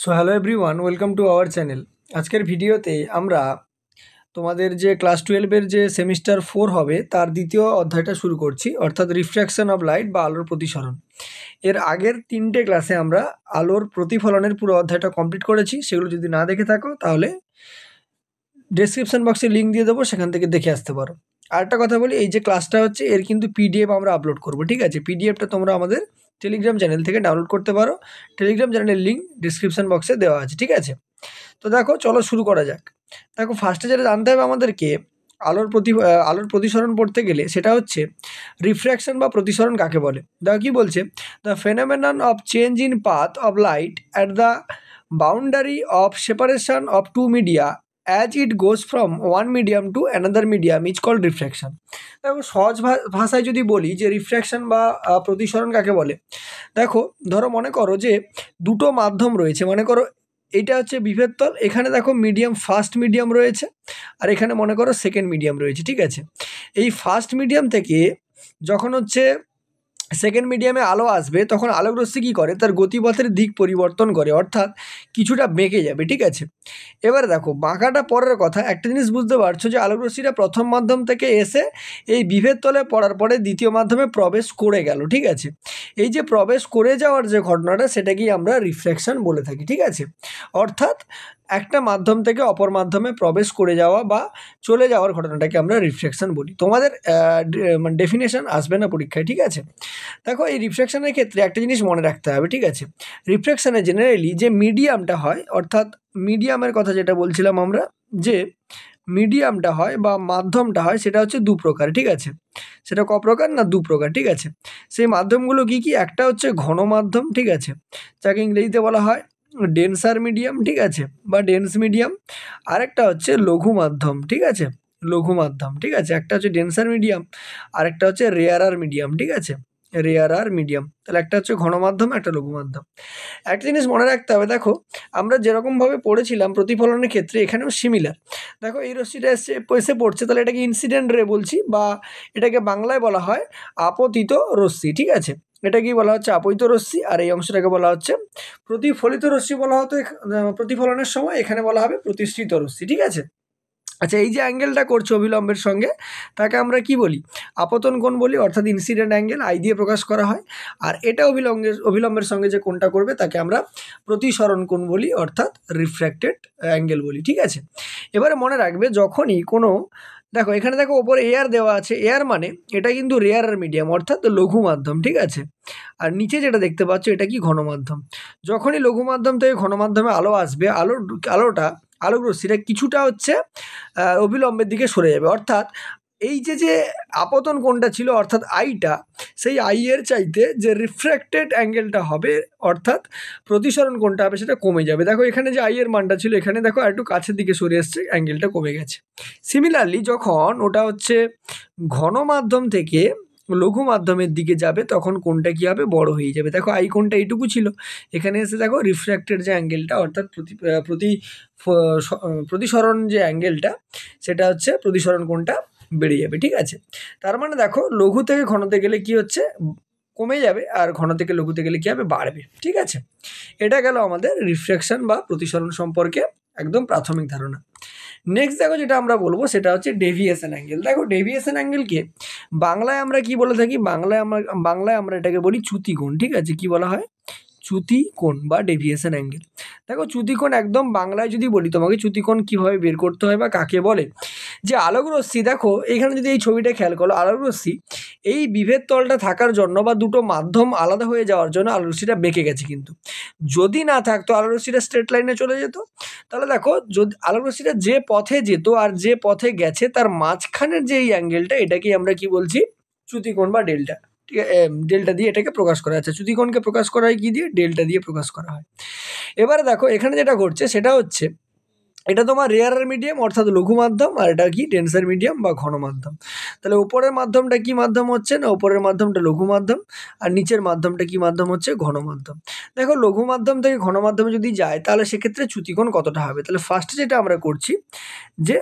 So hello everyone, welcome to our channel. আজকের ভিডিওতে আমরা তোমাদের যে ক্লাস 12-এর যে সেমিস্টার 4 হবে তার দ্বিতীয় অধ্যায়টা শুরু করছি, অর্থাৎ রিফ্র্যাকশন অফ লাইট বা আলোর প্রতিসরণ। এর আগের 3টে ক্লাসে আমরা আলোর প্রতিফলনের পুরো অধ্যায়টা কমপ্লিট করেছি। সেগুলো যদি না দেখে থাকো তাহলে ডেসক্রিপশন বক্সে লিঙ্ক দিয়ে দেবো, সেখান থেকে দেখে আসতে পারো। আরেকটা কথা বলি, এই যে ক্লাসটা হচ্ছে এর কিন্তু পিডিএফ আমরা আপলোড করবো, ঠিক আছে? পিডিএফটা তোমরা আমাদের টেলিগ্রাম চ্যানেল থেকে ডাউনলোড করতে পারো। টেলিগ্রাম চ্যানেলের লিঙ্ক ডিসক্রিপশন বক্সে দেওয়া আছে, ঠিক আছে? তো দেখো, চলো শুরু করা যাক। দেখো, ফার্স্টে যেটা জানতে হবে আমাদেরকে, আলোর প্রতিসরণ পড়তে গেলে সেটা হচ্ছে রিফ্র্যাকশন বা প্রতিসরণ কাকে বলে। দেখো কি বলছে, the phenomenon of change in path of light at the boundary of separation of two media as it goes from one medium to another medium is called refraction. দেখো, সহজ ভাষায় যদি বলি যে রিফ্র্যাকশন বা প্রতিসরণ কাকে বলে, দেখো ধরো মনে করো যে দুটো মাধ্যম রয়েছে। মনে করো এটা হচ্ছে বিভেদ তল, এখানে দেখো মিডিয়াম, ফার্স্ট মিডিয়াম রয়েছে, আর এখানে মনে করো সেকেন্ড মিডিয়াম রয়েছে, ঠিক আছে? এই ফার্স্ট মিডিয়াম থেকে যখন হচ্ছে সেকেন্ড মিডিয়ামে আলো আসবে, তখন আলোক রশ্মি কী করে, তার গতিপথের দিক পরিবর্তন করে, অর্থাৎ কিছুটা বেঁকে যাবে, ঠিক আছে? এবারে দেখো, বাঁকাটা পরের কথা, একটা জিনিস বুঝতে পারছো যে আলোক রশ্মিটা প্রথম মাধ্যম থেকে এসে এই বিভেদ তলে পড়ার পরে দ্বিতীয় মাধ্যমে প্রবেশ করে গেল, ঠিক আছে? এই যে প্রবেশ করে যাওয়ার যে ঘটনাটা, সেটাকেই আমরা রিফ্লেকশন বলে থাকি, ঠিক আছে? অর্থাৎ একটা মাধ্যম থেকে অপর মাধ্যমে প্রবেশ করে যাওয়া বা চলে যাওয়ার ঘটনাটাকে আমরা রিফ্লেকশন বলি। তোমাদের মানে ডেফিনেশন আসবে না পরীক্ষায়, ঠিক আছে? দেখো, এই রিফ্র্যাকশনের ক্ষেত্রে একটা জিনিস মনে রাখতে হবে, ঠিক আছে? রিফ্র্যাকশনে জেনারেলি যে মিডিয়ামটা হয়, অর্থাৎ মিডিয়ামের কথা যেটা বলছিলাম আমরা, যে মিডিয়ামটা হয় বা মাধ্যমটা হয়, সেটা হচ্ছে দু প্রকার, ঠিক আছে? সেটা ক প্রকার না, দু প্রকার, ঠিক আছে? সেই মাধ্যমগুলো কি কি? একটা হচ্ছে ঘন মাধ্যম, ঠিক আছে, যাকে ইংরেজিতে বলা হয় ডেন্সার মিডিয়াম, ঠিক আছে, বা ডেন্স মিডিয়াম। আরেকটা হচ্ছে লঘু মাধ্যম, ঠিক আছে, লঘু মাধ্যম, ঠিক আছে? একটা হচ্ছে ডেন্সার মিডিয়াম, আরেকটা হচ্ছে রেয়ারার মিডিয়াম, ঠিক আছে, রেয়ারার মিডিয়াম। তাহলে একটা হচ্ছে ঘন মাধ্যম, একটা লঘু মাধ্যম। একটা জিনিস মনে রাখতে হবে, দেখো আমরা যেরকমভাবে পড়েছিলাম প্রতিফলনের ক্ষেত্রে, এখানেও সিমিলার। দেখো, এই রশ্মিটা এসে পড়ছে, তাহলে এটাকে ইনসিডেন্ট রে বলছি, বা এটাকে বাংলায় বলা হয় আপতিত রশ্মি, ঠিক আছে? এটা কি বলা হচ্ছে? আপতিত রশ্মি। আর এই অংশটাকে বলা হচ্ছে প্রতিফলিত রশ্মি বলা হতো প্রতিফলনের সময়, এখানে বলা হবে প্রতিসৃত রশ্মি, ঠিক আছে? আচ্ছা, এই যে অ্যাঙ্গেলটা করছে অবিলম্বের সঙ্গে, তাকে আমরা কি বলি? আপতন কোণ বলি, অর্থাৎ ইনসিডেন্ট অ্যাঙ্গেল, আই দিয়ে প্রকাশ করা হয়। আর এটা অবিলম্বের সঙ্গে যে কোণটা করবে তাকে আমরা প্রতিসরণ কোণ বলি, অর্থাৎ রিফ্র্যাক্টেড অ্যাঙ্গেল বলি, ঠিক আছে? এবারে মনে রাখবে, যখনই কোনো, দেখো এখানে দেখো ওপরে এয়ার দেওয়া আছে, এয়ার মানে এটা কিন্তু রেয়ার মিডিয়াম, অর্থাৎ লঘু মাধ্যম, ঠিক আছে? আর নিচে যেটা দেখতে পাচ্ছ, এটা কি ঘন মাধ্যম। যখনই লঘু মাধ্যম থেকে ঘন মাধ্যমে আলো আসবে, আলোক রশ্মিটা কিছুটা হচ্ছে অবিলম্বের দিকে সরে যাবে, অর্থাৎ এই যে আপতন কোণটা ছিল, অর্থাৎ আইটা, সেই আই এর চাইতে যে রিফ্র্যাক্টেড অ্যাঙ্গেলটা হবে, অর্থাৎ প্রতিসরণ কোণটা হবে, সেটা কমে যাবে। দেখো, এখানে যে আই এর মানটা ছিল, এখানে দেখো আর একটু কাছের দিকে সরে এসছে, অ্যাঙ্গেলটা কমে গেছে। সিমিলারলি যখন ওটা হচ্ছে ঘন মাধ্যম থেকে লঘু মাধ্যমের দিকে যাবে, তখন কোণটা কী হবে? বড় হয়ে যাবে। দেখো, আই কোণটা এইটুকু ছিল, এখানে এসে দেখো রিফ্র্যাক্টেড যে অ্যাঙ্গেলটা, অর্থাৎ প্রতিসরণ যে অ্যাঙ্গেলটা, সেটা হচ্ছে প্রতিসরণ কোণটা বেড়ে যাবে, ঠিক আছে? তার মানে দেখো, লঘু থেকে ঘনতে গেলে কি হচ্ছে? কমে যাবে, আর ঘন থেকে লঘুতে গেলে কী হবে? বাড়বে, ঠিক আছে? এটা গেল আমাদের রিফ্র্যাকশন বা প্রতিসরণ সম্পর্কে একদম প্রাথমিক ধারণা। নেক্সট দেখো, যেটা আমরা বলবো সেটা হচ্ছে ডেভিয়েশন অ্যাঙ্গেল। দেখো, ডেভিয়েশন অ্যাঙ্গেলকে বাংলায় আমরা কি বলে থাকি? বাংলায় আমরা এটাকে বলি চ্যুতিকোণ, ঠিক আছে? কি বলা হয়? চ্যুতিকোণ বা ডেভিয়েশন অ্যাঙ্গেল। দেখো, চ্যুতিকোণ একদম বাংলায় যদি বলি তোমাকে, চ্যুতিকোণ কীভাবে বের করতে হয় বা কাকে বলে, যে আলোক রশ্মি, দেখো এখানে যদি এই ছবিটা খেয়াল করো, আলোক রশ্মি এই বিভেদ তলটা থাকার জন্য বা দুটো মাধ্যম আলাদা হয়ে যাওয়ার জন্য আলোক রশ্মিটা বেঁকে গেছে, কিন্তু যদি না থাকতো, আলোক রশ্মিটা স্ট্রেট লাইনে চলে যেত। তাহলে দেখো, যদি আলোক রশ্মিটা যে পথে যেত আর যে পথে গেছে, তার মাঝখানের যে এই অ্যাঙ্গেলটা, এটাকেই আমরা কি বলছি? চ্যুতিকোণ বা ডেল্টা, ঠিক আছে? ডেল্টা দিয়ে এটাকে প্রকাশ করা যাচ্ছে। চ্যুতিকোণকে প্রকাশ করা হয় কি দিয়ে? ডেল্টা দিয়ে প্রকাশ করা হয়। এবারে দেখো, এখানে যেটা ঘটছে সেটা হচ্ছে, এটা তোমার রেয়ারার মিডিয়াম, অর্থাৎ লঘু মাধ্যম, আর এটা কি? ডেন্সার মিডিয়াম বা ঘন মাধ্যম। তাহলে উপরের মাধ্যমটা কি মাধ্যম হচ্ছে না? উপরের মাধ্যমটা লঘু মাধ্যম, আর নিচের মাধ্যমটা কি মাধ্যম হচ্ছে? ঘন মাধ্যম। দেখো, লঘু মাধ্যম থেকে ঘন মাধ্যমে যদি যায়, তাহলে সেক্ষেত্রে চ্যুতিকোণ কতটা হবে? তাহলে ফার্স্টে যেটা আমরা করছি, যে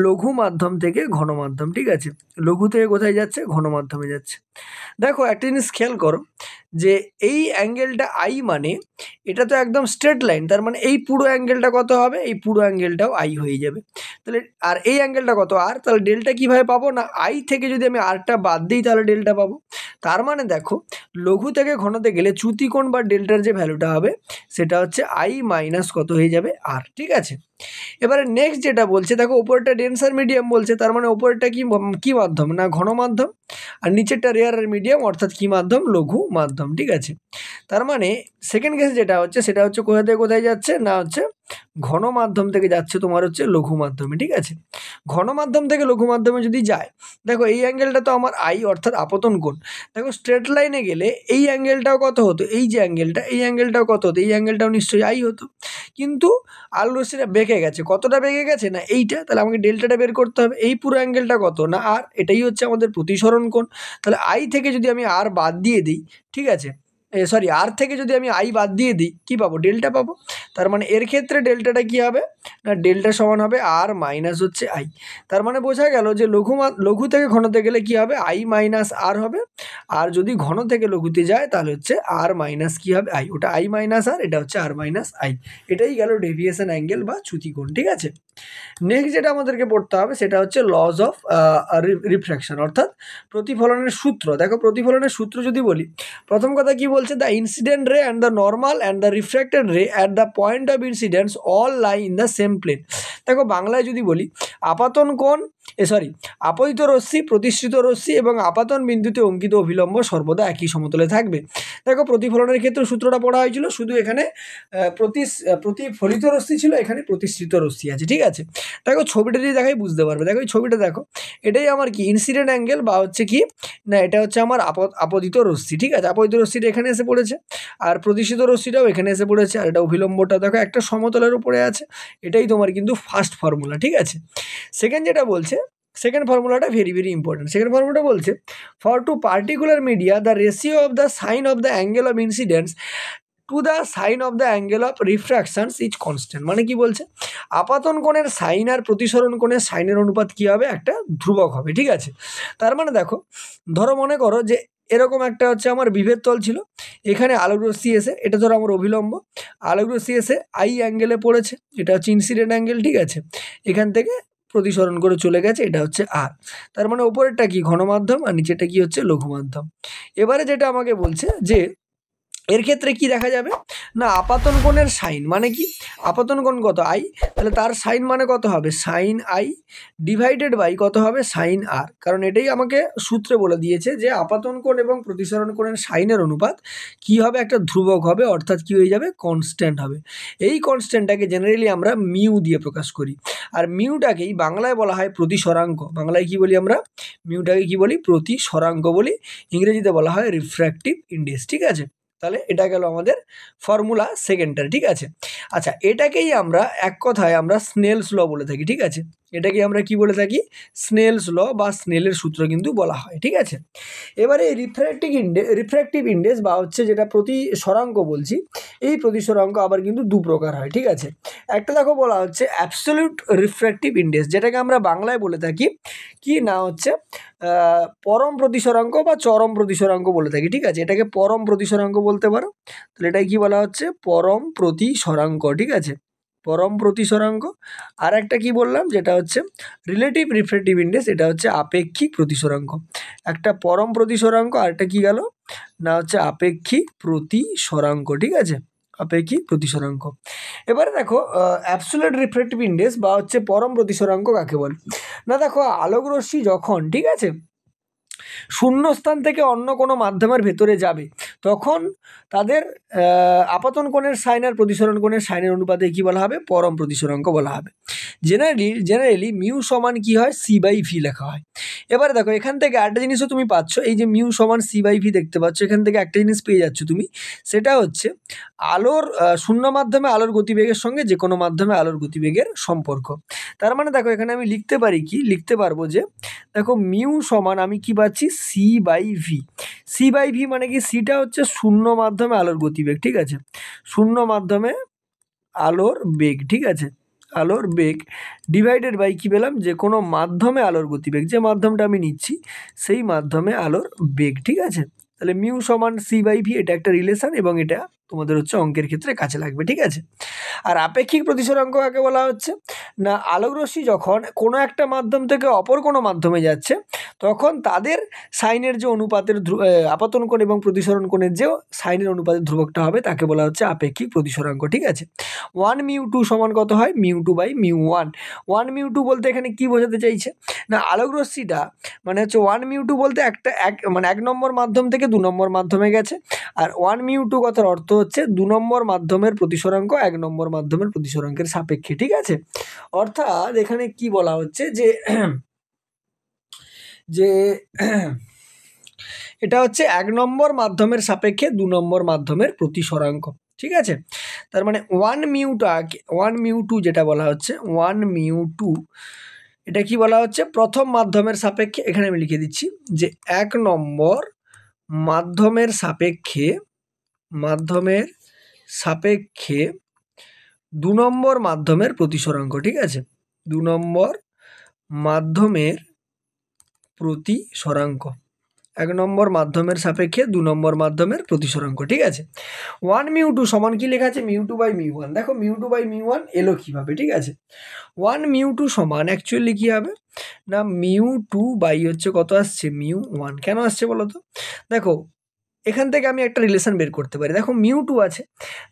লঘু মাধ্যম থেকে ঘন মাধ্যম, ঠিক আছে? লঘু থেকে কোথায় যাচ্ছে? ঘন মাধ্যমে যাচ্ছে। দেখো একটা জিনিস খেয়াল করো যে এই অ্যাঙ্গেলটা আই মানে এটা তো একদম স্ট্রেট লাইন, তার মানে এই পুরো অ্যাঙ্গেলটা কত হবে? এই পুরো অ্যাঙ্গেলটাও আই হয়ে যাবে। তাহলে আর এই অ্যাঙ্গেলটা কত? আর। তাহলে ডেল্টা কীভাবে পাবো? না আই থেকে যদি আমি আরটা বাদ দিই তাহলে ডেল্টা পাবো। তার মানে দেখো লঘু থেকে ঘনতে গেলে চ্যুতিকোণ বা ডেল্টার যে ভ্যালুটা হবে সেটা হচ্ছে আই মাইনাস কত হয়ে যাবে? আর, ঠিক আছে? এবারে নেক্সট যেটা বলছে দেখো উপরটা ডেন্সার মিডিয়াম বলছে, তার মানে উপরটা কি মাধ্যম? না ঘন মাধ্যম। আর নিচেরটা রেয়ার আর মিডিয়াম অর্থাৎ কি মাধ্যম? লঘু মাধ্যম, ঠিক আছে? তার মানে সেকেন্ড কেসে যেটা হচ্ছে সেটা হচ্ছে কোথা থেকে কোথায় যাচ্ছে? না হচ্ছে ঘন মাধ্যম থেকে যাচ্ছে তোমার হচ্ছে লঘু মাধ্যমে, ঠিক আছে? ঘন মাধ্যম থেকে লঘু মাধ্যমে যদি যায়, দেখো এই অ্যাঙ্গেলটা তো আমার আই অর্থাৎ আপতন কোণ। দেখো স্ট্রেট লাইনে গেলে এই অ্যাঙ্গেলটাও কত হতো? এই যে অ্যাঙ্গেলটা, এই অ্যাঙ্গেলটাও কত হতো? এই অ্যাঙ্গেলটাও নিশ্চয়ই আই হতো। কিন্তু আলোর রশ্মিটা বেঁকে গেছে, কতটা বেঁকে গেছে? না এইটা। তাহলে আমাকে ডেল্টাটা বের করতে হবে। এই পুরো অ্যাঙ্গেলটা কত? না আর। এটাই হচ্ছে আমাদের প্রতিসরণ কোণ। তাহলে আই থেকে যদি আমি আর বাদ দিয়ে দিই, ঠিক আছে, সরি আর থেকে যদি আমি আই বাদ দিয়ে দিই কী পাবো? ডেল্টা পাবো। তার মানে এর ক্ষেত্রে ডেল্টাটা কী হবে? না ডেল্টা সমান হবে আর মাইনাস হচ্ছে আই। তার মানে বোঝা গেল যে লঘু থেকে ঘনতে গেলে কী হবে? আই মাইনাস আর হবে। আর যদি ঘন থেকে লঘুতে যায় তাহলে হচ্ছে আর মাইনাস কী হবে? আই। ওটা আই মাইনাস আর, এটা হচ্ছে আর মাইনাস আই। এটাই গেল ডেভিয়েশন অ্যাঙ্গেল বা চ্যুতিকোণ, ঠিক আছে? নেক্সট যেটা আমাদেরকে পড়তে হবে সেটা হচ্ছে লজ অফ রিফ্র্যাকশন অর্থাৎ প্রতিফলনের সূত্র। দেখো প্রতিফলনের সূত্র যদি বলি, প্রথম কথা কি বলছে? The incident ray and the normal and the refracted ray at the point of incidence all lie in the same plane. দেখো বাংলায় যদি বলি আপাতন কোণ আপতিত রশ্মি, প্রতিসৃত রশ্মি এবং আপাতন বিন্দুতে অঙ্কিত অভিলম্ব সর্বদা একই সমতলে থাকবে। দেখো প্রতিফলনের ক্ষেত্রে সূত্রটা পড়া হয়েছিল, শুধু এখানে প্রতিফলিত রশ্মি ছিল, এখানে প্রতিসৃত রশ্মি আছে, ঠিক আছে? দেখো ছবিটা যদি দেখাই বুঝতে পারবে। দেখো এই ছবিটা দেখো, এটাই আমার কি ইনসিডেন্ট অ্যাঙ্গেল বা হচ্ছে কি না এটা হচ্ছে আমার আপতিত রশ্মি, ঠিক আছে? আপতিত রশ্মিটা এখানে এসে পড়েছে আর প্রতিসৃত রশ্মিটাও এখানে এসে পড়েছে, আর এটা অভিলম্বটা দেখো একটা সমতলের উপরে আছে। এটাই তোমার কিন্তু ফার্স্ট ফর্মুলা, ঠিক আছে? সেকেন্ড যেটা বলছে, সেকেন্ড ফর্মুলাটা ভেরি ভেরি ইম্পর্টেন্ট। সেকেন্ড ফর্মুলাটা বলছে for two particular media the ratio of the sine of the angle of incidence to the sine of the angle of refractions is constant. মানে কি বলছে? আপাতন কোণের সাইন আর প্রতিসরণ কোণের সাইনের অনুপাত কী হবে? একটা ধ্রুবক হবে, ঠিক আছে? তার মানে দেখো ধরো মনে করো যে এরকম একটা হচ্ছে আমার বিভেদ তল ছিল, এখানে আলোক রশ্মি এসে, এটা ধরো আমার অভিলম্ব, আলোক রশ্মি এসে আই অ্যাঙ্গেলে পড়েছে, এটা হচ্ছে ইনসিডেন্ট অ্যাঙ্গেল, ঠিক আছে? এখান থেকে প্রতিসরণ করে চলে গেছে, এটা হচ্ছে আর। তার মানে ওপরেরটা কি? ঘন মাধ্যম, আর নিচেরটা কি হচ্ছে? লঘু মাধ্যম। এবারে যেটা আমাকে বলছে যে এর ক্ষেত্রে কি দেখা যাবে? না আপাতন কোণের সাইন মানে কি? আপাতন কোণ কত? আই। তাহলে তার সাইন মানে কত হবে? সাইন আই ডিভাইডেড বাই কত হবে? সাইন আর। কারণ এটাই আমাকে সূত্রে বলে দিয়েছে যে আপাতন কোণ এবং প্রতিসরণ কোণের সাইনের অনুপাত কি হবে? একটা ধ্রুবক হবে, অর্থাৎ কি হয়ে যাবে? কনস্ট্যান্ট হবে। এই কনস্ট্যান্টটাকে জেনারেলি আমরা মিউ দিয়ে প্রকাশ করি, আর মিউটাকেই বাংলায় বলা হয় প্রতিসরাঙ্ক। বাংলায় কি বলি আমরা? মিউটাকে কি বলি? প্রতিসরাঙ্ক বলি। ইংরেজিতে বলা হয় রিফ্র্যাক্টিভ ইন্ডেক্স, ঠিক আছে? তাহলে এটা গেল আমাদের ফর্মুলা সেকেন্ডটার, ঠিক আছে? আচ্ছা এটাকেই আমরা এক কথায় আমরা স্নেলস ল বলে থাকি, ঠিক আছে? এটাকে আমরা কি বলে থাকি? স্নেলস ল বা স্নেলের সূত্র কিন্তু বলা হয়, ঠিক আছে? এবারে রিফ্র্যাক্টিভ ইন্ডেক্স বা হচ্ছে যেটা প্রতিসরাঙ্ক বলছি, এই প্রতিসরাঙ্ক আবার কিন্তু দু প্রকার হয়, ঠিক আছে? একটা দেখো বলা হচ্ছে অ্যাবসলিউট রিফ্র্যাক্টিভ ইন্ডেক্স, যেটাকে আমরা বাংলায় বলে থাকি কি না হচ্ছে পরম প্রতিসরাঙ্ক বা চরম প্রতিসরাঙ্ক বলে থাকি, ঠিক আছে? এটাকে পরম প্রতিসরাঙ্ক বলতে পারো। তাহলে এটাই কি বলা হচ্ছে? পরম প্রতিসরাঙ্ক, ঠিক আছে? পরম প্রতিসরাঙ্ক। আর একটা কি বললাম যেটা হচ্ছে রিলেটিভ রিফ্র্যাক্টিভ ইন্ডেক্স, এটা হচ্ছে আপেক্ষিক প্রতিসরাঙ্ক। একটা পরম প্রতিসরাঙ্ক আর একটা কি গেল না হচ্ছে আপেক্ষিক প্রতিসরাঙ্ক, ঠিক আছে? আপেক্ষিক প্রতিসরাঙ্ক। এবারে দেখো অ্যাবসোলিউট রিফ্র্যাক্টিভ ইন্ডেক্স বা হচ্ছে পরম প্রতিসরাঙ্ক কাকে বলে? না দেখো আলোক রশ্মি যখন, ঠিক আছে, শূন্যস্থান থেকে অন্য কোনো মাধ্যমের ভেতরে যাবে তখন তাদের আপাতন কোণের সাইন আর প্রতিসরণ কোণের সাইনের অনুপাতে কি বলা হবে? পরম প্রতিসরাঙ্ক বলা হবে। জেনারেলি মিউ সমান কি হয়? সি বাই ভি লেখা হয়। এবারে দেখো এখান থেকে একটা জিনিসও তুমি পাচ্ছ, এই যে মিউ সমান সি বাই ভি দেখতে পাচ্ছ, এখান থেকে একটা জিনিস পেয়ে যাচ্ছ তুমি, সেটা হচ্ছে আলোর শূন্য মাধ্যমে আলোর গতিবেগের সঙ্গে যে কোনো মাধ্যমে আলোর গতিবেগের সম্পর্ক। তার মানে দেখো এখানে আমি লিখতে পারি কি? লিখতে পারবো যে দেখো মিউ সমান আমি কি পাচ্ছি? C by v. C by v মানে কি? সিটা হচ্ছে শূন্য মাধ্যমে আলোর গতিবেগ, ঠিক আছে? শূন্য মাধ্যমে আলোর বেগ, ঠিক আছে? আলোর বেগ ডিভাইডেড বাই কী পেলাম, যে কোনো মাধ্যমে আলোর গতিবেগ, যে মাধ্যমটা আমি নিচ্ছি সেই মাধ্যমে আলোর বেগ। ঠিক আছে, তাহলে মিউ সমান c/v, এটা একটা রিলেশন এবং এটা তোমাদের হচ্ছে অঙ্কের ক্ষেত্রে কাছে লাগবে। ঠিক আছে, আর আপেক্ষিক প্রতিসরাঙ্ক কাকে বলা হচ্ছে না, আলোকরশ্মি যখন কোনো একটা মাধ্যম থেকে অপর কোনো মাধ্যমে যাচ্ছে তখন তাদের সাইনের যে অনুপাতের আপতন কোণ এবং প্রতিসরণ কোণের যে সাইনের অনুপাতের ধ্রুবকটা হবে তাকে বলা হচ্ছে আপেক্ষিক প্রতিসরাঙ্ক। ঠিক আছে, 1μ2 সমান কত হয়, μ2/μ1। 1μ2 বলতে এখানে কি বোঝাতে চাইছে না, আলোকরশ্মিটা মানে হচ্ছে 1μ2 বলতে মানে 1 নম্বর মাধ্যম থেকে 2 নম্বর মাধ্যমে গেছে, আর 1μ2 কথার অর্থ হচ্ছে 2 নম্বর মাধ্যমের প্রতিসরাঙ্ক 1 নম্বর মাধ্যমের প্রতিসরাঙ্কের সাপেক্ষে। ঠিক আছে, অর্থাৎ এখানে কি বলা হচ্ছে যে যে এটা হচ্ছে 1 নম্বর মাধ্যমের সাপেক্ষে 2 নম্বর মাধ্যমের প্রতিসরাঙ্ক। ঠিক আছে, তার মানে 1μ2 যেটা বলা হচ্ছে 1μ2 এটা কি বলা হচ্ছে, প্রথম মাধ্যমের সাপেক্ষে, এখানে আমি লিখে দিচ্ছি যে 1 নম্বর মাধ্যমের সাপেক্ষে 2 নম্বর মাধ্যমের প্রতিসরাঙ্ক। ঠিক আছে, 2 নম্বর মাধ্যমের প্রতিসরাঙ্ক, 1 নম্বর মাধ্যমের সাপেক্ষে 2 নম্বর মাধ্যমের প্রতিসরাঙ্ক। ঠিক আছে, 1μ2 সমান কি লেখা আছে, μ2/μ1। দেখো μ2/μ1 এলো কিভাবে। ঠিক আছে, 1μ2 সমান অ্যাকচুয়ালি কি হবে না, μ2 হচ্ছে কত আসছে, μ1। কেন আসছে বলো তো, দেখো এখান থেকে আমি একটা রিলেশন বের করতে পারি। দেখো μ2 আছে,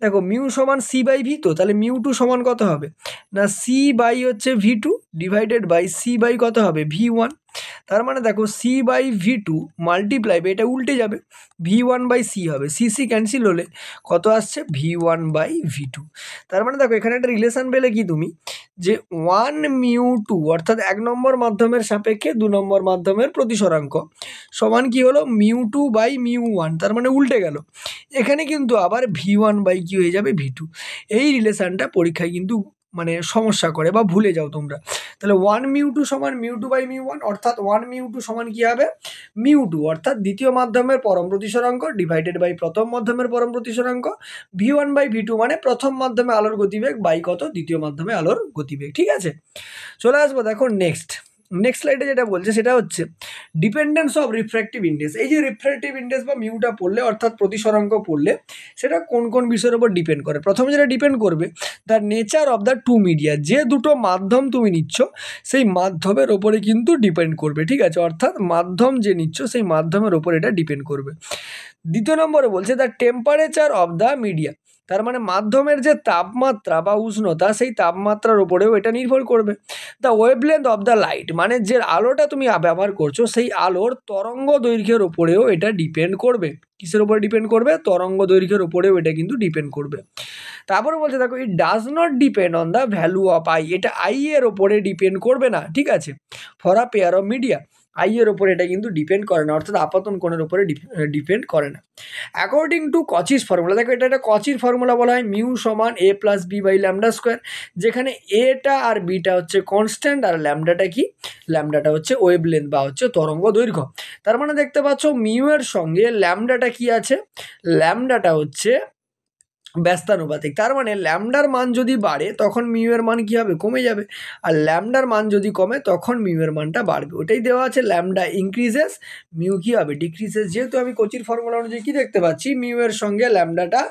দেখো মিউ সমান c/v, তো তাহলে μ2 সমান কত হবে না, c/হচ্ছে v2 ডিভাইডেড বাই c/ কত হবে, v1। তার মানে দেখো c/v2 মাল্টিপ্লাই, এটা উল্টে যাবে, v1/c হবে, c ক্যান্সেল হলে কত আসছে, v1/v2। তার মানে দেখো এখানে একটা রিলেশন পেলে কি তুমি, যে 1μ2 অর্থাৎ 1 নম্বর মাধ্যমের সাপেক্ষে 2 নম্বর মাধ্যমের প্রতিসরাঙ্ক সমান কি হলো, μ2/μ1। তার মানে উল্টে গেল, এখানে কিন্তু আবার v1 কি হয়ে যাবে, v2। এই রিলেশনটা পরীক্ষায় কিন্তু মানে সমস্যা করে বা ভুলে যাও তোমরা। তাহলে 1μ2 সমান μ2/μ1, অর্থাৎ 1μ2 সমান কি হবে, μ2 অর্থাৎ দ্বিতীয় মাধ্যমের পরম প্রতিসরাঙ্ক ডিভাইডেড বাই প্রথম মাধ্যমের পরম প্রতিসরাঙ্ক, v1/v2 মানে প্রথম মাধ্যমে আলোর গতিবেগ বাই কত, দ্বিতীয় মাধ্যমে আলোর গতিবেগ। ঠিক আছে, চলে আসবো দেখো নেক্সট স্লাইডে যেটা বলছে সেটা হচ্ছে ডিপেন্ডেন্স অফ রিফ্র্যাক্টিভ ইন্ডেক্স। এই যে রিফ্র্যাক্টিভ ইন্ডেক্স বা মিউটা পড়লে অর্থাৎ প্রতিসরাঙ্ক পড়লে সেটা কোন কোন বিষয়ের উপর ডিপেন্ড করে, প্রথমে যেটা ডিপেন্ড করবে the nature of the two media, যে দুটো মাধ্যম তুমি নিচ্ছ সেই মাধ্যমের ওপরে কিন্তু ডিপেন্ড করবে। ঠিক আছে, অর্থাৎ মাধ্যম যে নিচ্ছ সেই মাধ্যমের ওপর এটা ডিপেন্ড করবে। দ্বিতীয় নম্বরে বলছে the temperature of the media, তার মানে মাধ্যমের যে তাপমাত্রা বা উষ্ণতা সেই তাপমাত্রার উপরেও এটা নির্ভর করবে। The wavelength of the light, মানে যে আলোটা তুমি ব্যবহার করছো সেই আলোর তরঙ্গ দৈর্ঘ্যের উপরেও এটা ডিপেন্ড করবে। কিসের উপরে ডিপেন্ড করবে, তরঙ্গ দৈর্ঘ্যের উপরেও এটা কিন্তু ডিপেন্ড করবে। তারপরে বলছে দেখো it does not depend on the value of I, এটা আই এর ওপরে ডিপেন্ড করবে না। ঠিক আছে, for a pair of media, I এর ওপরে এটা কিন্তু ডিপেন্ড করে না, অর্থাৎ আপতন কোণের উপরে ডিপেন্ড করে না। অ্যাকর্ডিং টু কচিস ফর্মুলা, দেখো এটা একটা কচির ফর্মুলা বলা হয়, মিউ সমান a plus b by lambda square, যেখানে এটা আর বিটা হচ্ছে কনস্ট্যান্ট আর ল্যামডাটা কি, ল্যামডাটা হচ্ছে ওয়েভলেন্থ বা হচ্ছে তরঙ্গ দৈর্ঘ্য। তার মানে দেখতে পাচ্ছ মিউ এর সঙ্গে ল্যামডাটা কি আছে, ল্যামডাটা হচ্ছে ব্যস্তানুপাতিক। তার মানে ল্যামডার মান যদি বাড়ে তখন মিউ এর মান কি হবে, কমে যাবে, আর ল্যামডার মান যদি কমে তখন মিউ এর মানটা বাড়বে। ওটাই দেওয়া আছে, ল্যামডা ইনক্রিজেস মিউ কি হবে, ডিক্রিজেস। যেহেতু আমি কোচির ফর্মুলা অনুযায়ী কি দেখতে পাচ্ছি, মিউ এর সঙ্গে ল্যামডাটা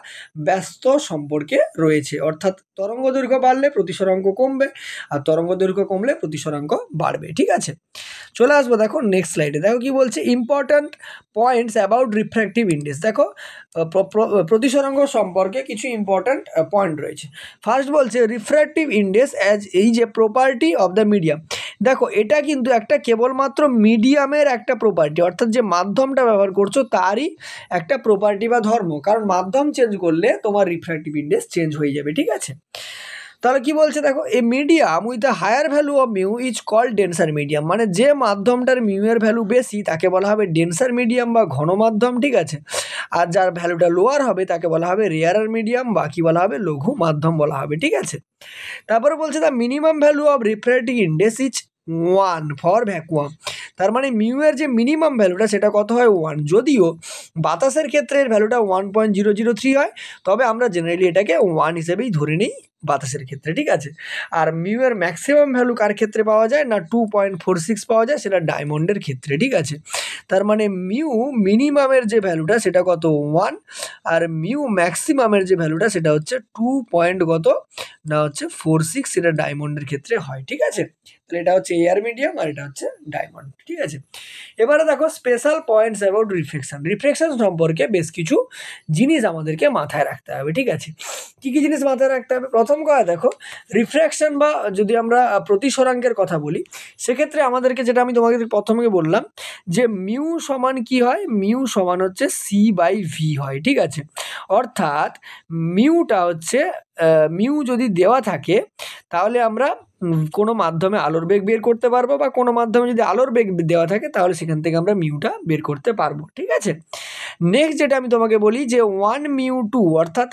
ব্যস্ত সম্পর্কে রয়েছে, অর্থাৎ তরঙ্গ দৈর্ঘ্য বাড়লে প্রতিসরাঙ্ক কমবে আর তরঙ্গ দৈর্ঘ্য কমলে প্রতিসরাঙ্ক বাড়বে। ঠিক আছে, চলে আসবো দেখো নেক্সট স্লাইডে। দেখো কি বলছে, important points about refractive index. দেখো প্রতিসরাঙ্ক সম্পর্কে কিছু ইম্পর্ট্যান্ট পয়েন্ট রয়েছে। ফার্স্ট বলছে রিফ্র্যাক্টিভ ইন্ডেক্স অ্যাজ এই যে প্রপার্টি অফ দ্য মিডিয়াম। দেখো এটা কিন্তু একটা কেবলমাত্র মিডিয়ামের একটা প্রপার্টি, অর্থাৎ যে মাধ্যমটা ব্যবহার করছো তারই একটা প্রপার্টি বা ধর্ম, কারণ মাধ্যম চেঞ্জ করলে তোমার রিফ্র্যাক্টিভ ইন্ডেক্স চেঞ্জ হয়ে যাবে। ঠিক আছে, তাহলে কি বলছে দেখো, a medium with the higher value of mu is called denser medium, মানে যে মাধ্যমটার মিউ এর ভ্যালু বেশি তাকে বলা হবে ডেন্সার মিডিয়াম বা ঘন মাধ্যম। ঠিক আছে, আর যার ভ্যালুটা লোয়ার হবে তাকে বলা হবে রেয়ারার মিডিয়াম বা কি বলা হবে, লঘু মাধ্যম বলা হবে। ঠিক আছে, তারপরে বলছে the minimum value of refractive index is 1 for vacuum. তার মানে মিউ এর যে মিনিমাম ভ্যালুটা সেটা কত হয়, 1। যদিও বাতাসের ক্ষেত্রে এর ভ্যালুটা 1.003 হয়, তবে আমরা জেনারেলি এটাকে 1 হিসেবেই ধরে নিই বাতাসের ক্ষেত্রে, ঠিক আছে। আর মিউ এর ম্যাক্সিমাম ভ্যালু কার ক্ষেত্রে পাওয়া যায় না 2.46 পাওয়া যায়, সেটা ডায়মন্ডের ক্ষেত্রে, ঠিক আছে। তার মানে মিউ মিনিমামের যে ভ্যালুটা সেটা কত 1, আর মিউ ম্যাক্সিমামের যে ভ্যালুটা সেটা হচ্ছে 2.46, সেটা ডায়মন্ডের ক্ষেত্রে হয়, ঠিক আছে। তাহলে এটা হচ্ছে এয়ার মিডিয়াম আর এটা হচ্ছে ডায়মন্ড, ঠিক আছে। এবারে দেখো স্পেশাল পয়েন্টস অ্যাবাউট রিফ্লেকশন সম্পর্কে বেশ কিছু জিনিস আমাদেরকে মাথায় রাখতে হবে, ঠিক আছে। কি কি জিনিস মাথায় রাখতে হবে? প্রথম কথা দেখো, রিফ্র্যাকশন বা যদি আমরা প্রতিসরাঙ্কের কথা বলি, সেক্ষেত্রে আমাদেরকে যেটা আমি তোমাকে প্রথমে বললাম যে মিউ সমান কি হয়, মিউ সমান হচ্ছে c/v হয়, ঠিক আছে। অর্থাৎ মিউটা হচ্ছে মিউ যদি দেওয়া থাকে তাহলে আমরা কোনো মাধ্যমে আলোর বেগ বের করতে পারবো, বা কোনো মাধ্যমে যদি আলোর বেগ দেওয়া থাকে তাহলে সেখান থেকে আমরা মিউটা বের করতে পারবো, ঠিক আছে। নেক্সট যেটা আমি তোমাকে বলি যে 1μ2, অর্থাৎ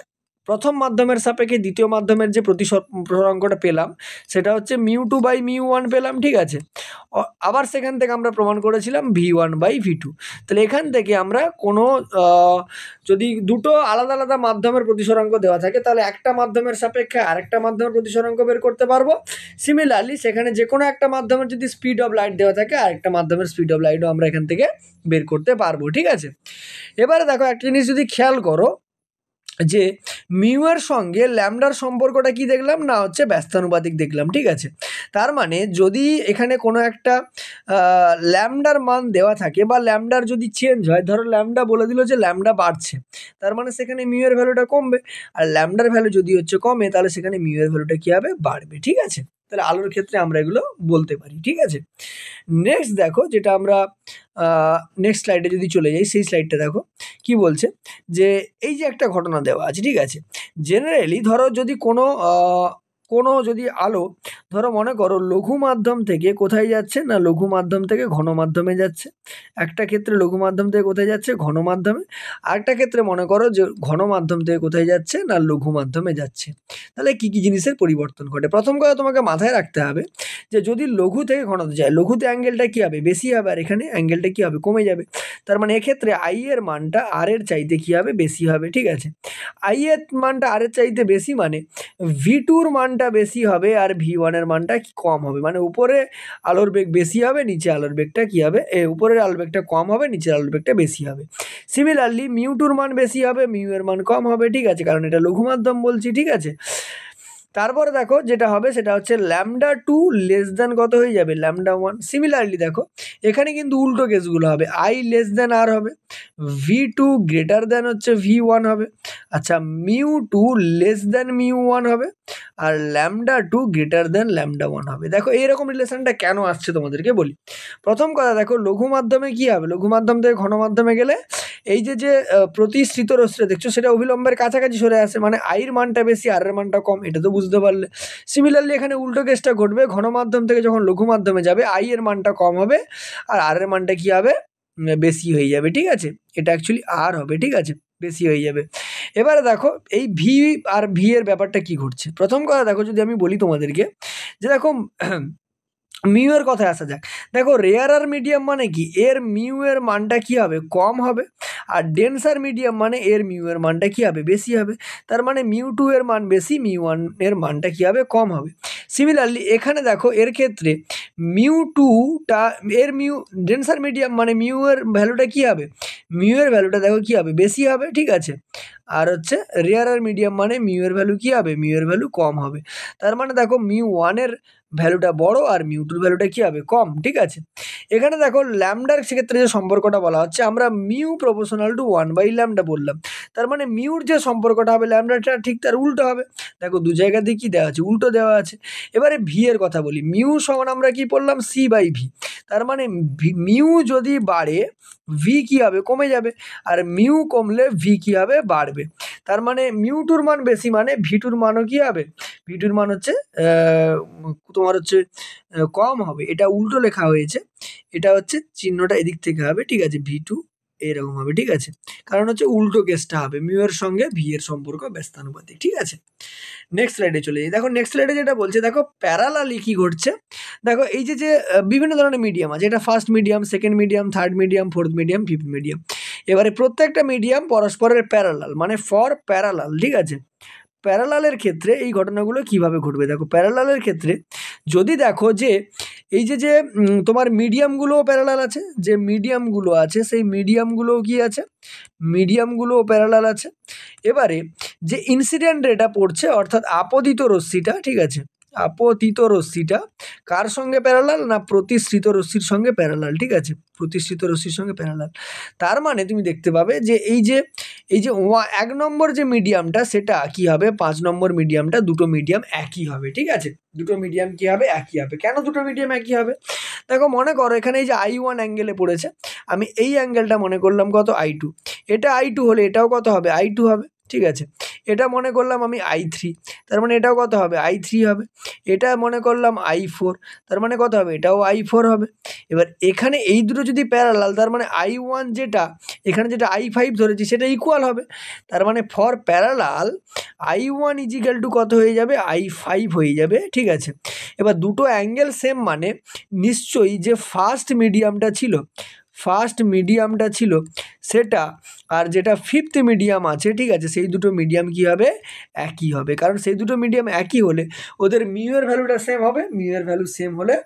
প্রথম মাধ্যমের সাপেক্ষে দ্বিতীয় মাধ্যমের যে প্রতিসরাঙ্কটা পেলাম সেটা হচ্ছে μ2/μ1 পেলাম, ঠিক আছে। আবার সেখান থেকে আমরা প্রমাণ করেছিলাম v1/v2। তাহলে এখান থেকে আমরা কোনো যদি দুটো আলাদা আলাদা মাধ্যমের প্রতিসরাঙ্ক দেওয়া থাকে তাহলে একটা মাধ্যমের সাপেক্ষে আরেকটা মাধ্যমের প্রতিসরাঙ্ক বের করতে পারবো। সিমিলারলি সেখানে যে কোনো একটা মাধ্যমের যদি স্পিড অফ লাইট দেওয়া থাকে আরেকটা মাধ্যমের স্পিড অফ লাইটও আমরা এখান থেকে বের করতে পারবো, ঠিক আছে। এবারে দেখো একটা জিনিস যদি খেয়াল করো যে মিউ এর সঙ্গে ল্যামডার সম্পর্কটা কি দেখলাম না হচ্ছে ব্যস্তানুপাতিক দেখলাম, ঠিক আছে। তার মানে যদি এখানে কোনো একটা ল্যামডার মান দেওয়া থাকে বা ল্যামডার যদি চেঞ্জ হয়, ধরো ল্যামডা বলে দিল যে ল্যামডা বাড়ছে, তার মানে সেখানে মিউ এর ভ্যালুটা কমবে, আর ল্যামডার ভ্যালু যদি হচ্ছে কমে তাহলে সেখানে মিউ এর ভ্যালুটা কি হবে, বাড়বে, ঠিক আছে। তাহলে আলোর ক্ষেত্রে আমরা এগুলো বলতে পারি, ঠিক আছে। নেক্সট দেখো যেটা আমরা নেক্সট স্লাইডে যদি চলে যাই, সেই স্লাইডটা দেখো কি বলছে যে এই যে একটা ঘটনা দেওয়া আছে, ঠিক আছে। জেনারেলি ধরো যদি কোনো যদি আলো ধরো মনে করো লঘু মাধ্যম থেকে কোথায় যাচ্ছে না লঘু মাধ্যম থেকে ঘন মাধ্যমে যাচ্ছে, একটা ক্ষেত্রে লঘু মাধ্যম থেকে কোথায় যাচ্ছে, ঘন মাধ্যমে। আরেকটা ক্ষেত্রে মনে করো যে ঘন মাধ্যম থেকে কোথায় যাচ্ছে না লঘু মাধ্যমে যাচ্ছে। তাহলে কি কি জিনিসের পরিবর্তন ঘটে? প্রথম কথা তোমাকে মাথায় রাখতে হবে যে যদি লঘু থেকে ঘনতে যায়, লঘুতে অ্যাঙ্গেলটা কি হবে, বেশি হবে, আর এখানে অ্যাঙ্গেলটা কি হবে, কমে যাবে। তার মানে এক্ষেত্রে আই এর মানটা আর এর চাইতে কি হবে, বেশি হবে, ঠিক আছে। আই এর মানটা আর এর চাইতে বেশি মানে v2-র মানটা বেশি হবে আর v1-এর মানটা কম হবে, মানে উপরে আলোর বেগ বেশি হবে, নিচে আলোর বেগটা কি হবে, উপরের আলোর বেগটা কম হবে, নিচের আলোর বেগটা বেশি হবে। সিমিলারলি মিউ2-র মান বেশি হবে, মিউ এর মান কম হবে, ঠিক আছে, কারণ এটা লঘু মাধ্যম বলছি, ঠিক আছে। তারপরে দেখো যেটা হবে সেটা হচ্ছে λ2 লেস দ্যান কত হয়ে যাবে, λ1। সিমিলারলি দেখো এখানে কিন্তু উল্টো কেসগুলো হবে, আই লেস দ্যান আর হবে, v2 গ্রেটার দ্যান হচ্ছে v1 হবে, আচ্ছা μ2 লেস দ্যান μ1 হবে, আর λ2 গ্রেটার দ্যান λ1 হবে। দেখো এইরকম রিলেশনটা কেন আসছে তোমাদেরকে বলি। প্রথম কথা দেখো লঘু মাধ্যমে কি হবে, লঘু মাধ্যম থেকে ঘন মাধ্যমে গেলে এই যে প্রতিশ্রিত রশ্মি দেখছো সেটা অভিলম্বের কাছাকাছি সরে আসে, মানে আইয়ের মানটা বেশি আর এর মানটা কম, এটা তো বুঝতে পারলে। সিমিলারলি এখানে উল্টো কেসটা ঘটবে, ঘন মাধ্যম থেকে যখন লঘু মাধ্যমে যাবে আই এর মানটা কম হবে আর এর মানটা কি হবে, বেশি হয়ে যাবে, ঠিক আছে। এটা অ্যাকচুয়ালি আর হবে, ঠিক আছে, বেশি হয়ে যাবে। এবারে দেখো এই ভি আর ভি এর ব্যাপারটা কি ঘটছে। প্রথম কথা দেখো যদি আমি বলি তোমাদেরকে যে দেখো মিউ এর কথায় আসা যাক। দেখো রেয়ারার মিডিয়াম মানে কি, এর মিউ এর মানটা কি হবে, কম হবে, আর ডেন্সার মিডিয়াম মানে এর মিউ এর মানটা কি হবে, বেশি হবে। তার মানে μ2 এর মান বেশি, μ1 এর মানটা কি হবে, কম হবে। সিমিলারলি এখানে দেখো এর ক্ষেত্রে μ2টা এর ডেন্সার মিডিয়াম মানে মিউ এর ভ্যালুটা কি হবে, মিউ এর ভ্যালুটা দেখো কি হবে, বেশি হবে, ঠিক আছে। আর হচ্ছে রেয়ারার মিডিয়াম মানে মিউ এর ভ্যালু কি হবে, মিউ এর ভ্যালু কম হবে। তার মানে দেখো μ1 এর ভ্যালুটা বড় আর μ2-র ভ্যালুটা কি হবে, কম, ঠিক আছে। এখানে দেখো ল্যামডার সেক্ষেত্রে যে সম্পর্কটা বলা হচ্ছে আমরা মিউ প্রপোর্শনাল টু 1/λ বললাম, তার মানে মিউর যে সম্পর্কটা হবে ল্যামডাটা ঠিক তার উল্টো হবে। দেখো দু জায়গাতে কি দেওয়া আছে, উল্টো দেওয়া আছে। এবারে ভি এর কথা বলি, মিউ সমান আমরা কি পড়লাম, c/v। তার মানে মিউ যদি বাড়ে ভি কি হবে, কমে যাবে, আর মিউ কমলে ভি কি হবে, বাড়বে। তার মানে μ2-র মান বেশি মানে v2-র মানও কি হবে, v2-র মান হচ্ছে তোমার হচ্ছে কম হবে। এটা উল্টো লেখা হয়েছে, এটা হচ্ছে চিহ্নটা এদিক থেকে হবে, ঠিক আছে, v2 এরকম হবে, ঠিক আছে, কারণ হচ্ছে উল্টো কেসটা হবে, মিউ এর সঙ্গে ভি এর সম্পর্ক ব্যস্তানুপাতিক, ঠিক আছে। নেক্সট স্লাইডে চলে যাই। দেখো নেক্সট স্লাইডে যেটা বলছে, দেখো প্যারালালি কি ঘটছে। দেখো এই যে বিভিন্ন ধরনের মিডিয়াম আছে, এটা first medium, second medium, third medium, fourth medium, fifth medium. এবারে প্রত্যেকটা মিডিয়াম পরস্পরের প্যারালাল মানে ফর প্যারালাল, ঠিক আছে, প্যারালালের ক্ষেত্রে এই ঘটনাগুলো কিভাবে ঘটবে, দেখো প্যারালালের ক্ষেত্রে যদি দেখো যে এই যে তোমার মিডিয়ামগুলোও প্যারালাল আছে, যে মিডিয়ামগুলো আছে সেই মিডিয়ামগুলোও কি আছে, মিডিয়ামগুলোও প্যারালাল আছে। এবারে যে ইনসিডেন্ট রেটা পড়ছে অর্থাৎ আপতিত রশ্মিটা, ঠিক আছে, আপতিত রশ্মিটা কার সঙ্গে প্যারালাল না প্রতিসৃত রশ্মির সঙ্গে প্যারালাল, ঠিক আছে, প্রতিসৃত রশ্মির সঙ্গে প্যারালাল। তার মানে তুমি দেখতে পাবে যে এই যে 1 নম্বর যে মিডিয়ামটা সেটা কি হবে, 5 নম্বর মিডিয়ামটা, দুটো মিডিয়াম একই হবে, ঠিক আছে, দুটো মিডিয়াম কি হবে, একই হবে। কেন দুটো মিডিয়াম একই হবে, দেখো মনে করো এখানে এই যে I1 অ্যাঙ্গেলে পড়েছে, আমি এই অ্যাঙ্গেলটা মনে করলাম কত I2, এটা I2 হলে এটাও কত হবে I2 হবে, ঠিক আছে। এটা মনে করলাম আমি I3, তার মানে এটাও কত হবে I3 হবে। এটা মনে করলাম I4, তার মানে কত হবে, এটাও I4 হবে। এবার এখানে এই দুটো যদি প্যারালাল, তার মানে I1 যেটা এখানে যেটা I5 ধরেছি সেটা ইকুয়াল হবে। তার মানে for parallel I1 is equal two কত হয়ে যাবে, I5 হয়ে যাবে, ঠিক আছে। এবার দুটো অ্যাঙ্গেল সেম মানে নিশ্চয়ই যে ফার্স্ট মিডিয়ামটা ছিল সেটা আর যেটা ফিফথ মিডিয়াম আছে, ঠিক আছে, সেই দুটো মিডিয়াম কি হবে, একই হবে। কারণ সেই দুটো মিডিয়াম একই হলে ওদের মিউ এর ভ্যালুটা সেম হবে, মিউ এর ভ্যালু সেম হলে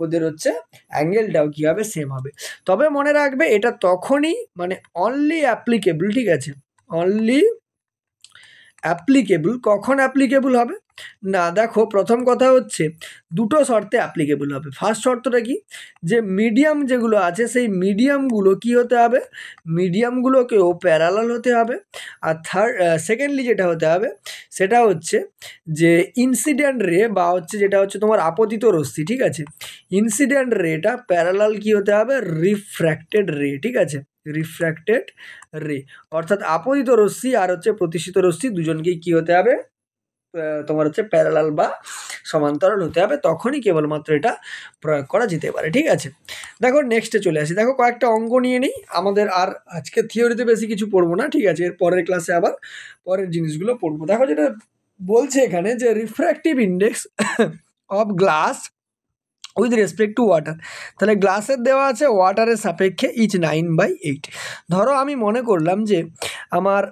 ওদের হচ্ছে অ্যাঙ্গেলটাও কি হবে, সেম হবে। তবে মনে রাখবে এটা তখনই মানে অনলি অ্যাপ্লিকেবল, ঠিক আছে, অনলি অ্যাপ্লিকেবল কখন অ্যাপ্লিকেবল হবে না, দেখো প্রথম কথা হচ্ছে দুটো শর্তে অ্যাপ্লিকেবল হবে। ফার্স্ট শর্তটা কি, যে মিডিয়াম যেগুলো আছে সেই মিডিয়ামগুলো কি হতে হবে, মিডিয়ামগুলোকেও প্যারালাল হতে হবে। আর সেকেন্ডলি যেটা হতে হবে সেটা হচ্ছে যে ইনসিডেন্ট রে বা হচ্ছে যেটা হচ্ছে তোমার আপতিত রশ্মি, ঠিক আছে, ইনসিডেন্ট রেটা প্যারালাল কি হতে হবে, রিফ্র্যাক্টেড রে, ঠিক আছে, রিফ্র্যাক্টেড রে। অর্থাৎ আপতিত রশ্মি আর হচ্ছে প্রতিসৃত রশ্মি দুজনকেই কি হতে হবে, তোমার হচ্ছে প্যারালাল বা সমান্তরাল হতে হবে, তখনই কেবলমাত্র এটা প্রয়োগ করা যেতে পারে, ঠিক আছে। দেখো নেক্সটে চলে আসি, দেখো কয়েকটা অঙ্ক নিয়ে নিই, আমাদের আর আজকে থিওরিতে বেশি কিছু পড়বো না, ঠিক আছে, এর পরের ক্লাসে আবার পরের জিনিসগুলো পড়বো। দেখো যেটা বলছে এখানে যে refractive index of glass with respect to water, তাহলে গ্লাসের দেওয়া আছে ওয়াটারের সাপেক্ষে ইচ 9/8। ধরো আমি মনে করলাম যে আমার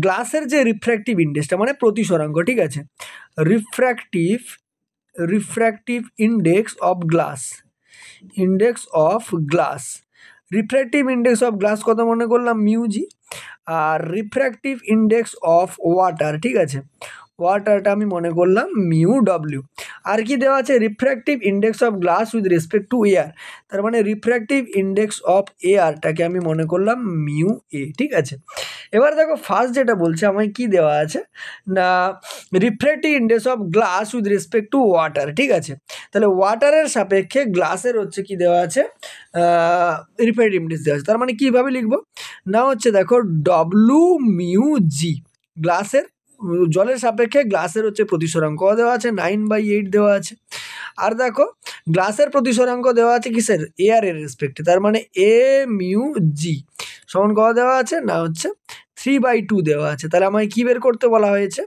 গ্লাসের যে রিফ্র্যাক্টিভ ইন্ডেক্সটা মানে প্রতিসরাঙ্ক, ঠিক আছে, refractive index of glass, refractive index of glass কত মনে করলাম মিউজি, আর রিফ্র্যাক্টিভ ইন্ডেক্স অফ ওয়াটার, ঠিক আছে, ওয়াটারটা আমি মনে করলাম মিউ ডব্লিউ। আর কি দেওয়া আছে, refractive index of glass with respect to air, তার মানে রিফ্র্যাক্টিভ ইন্ডেক্স অফ এয়ারটাকে আমি মনে করলাম মিউ এ, ঠিক আছে। এবার দেখো ফার্স্ট যেটা বলছে আমায় কি দেওয়া আছে না refractive index of glass with respect to water, ঠিক আছে। তাহলে ওয়াটারের সাপেক্ষে গ্লাসের হচ্ছে কি দেওয়া আছে, রিফ্র্যাক্টিভ ইন্ডেক্স দেওয়া আছে। তার মানে কীভাবে লিখবো না হচ্ছে দেখো ডব্লু মিউ জি, গ্লাসের জলের সাপেক্ষে গ্লাসের হচ্ছে প্রতিসরাঙ্ক দেওয়া আছে 9/8 দেওয়া আছে। আর দেখো গ্লাসের প্রতিসরাঙ্ক দেওয়া আছে কিসের, এয়ারের রেসপেক্টে, তার মানে এ মিউ জি সমান কত দেওয়া আছে না হচ্ছে 3/2 দেওয়া আছে। তাহলে আমায় কি বের করতে বলা হয়েছে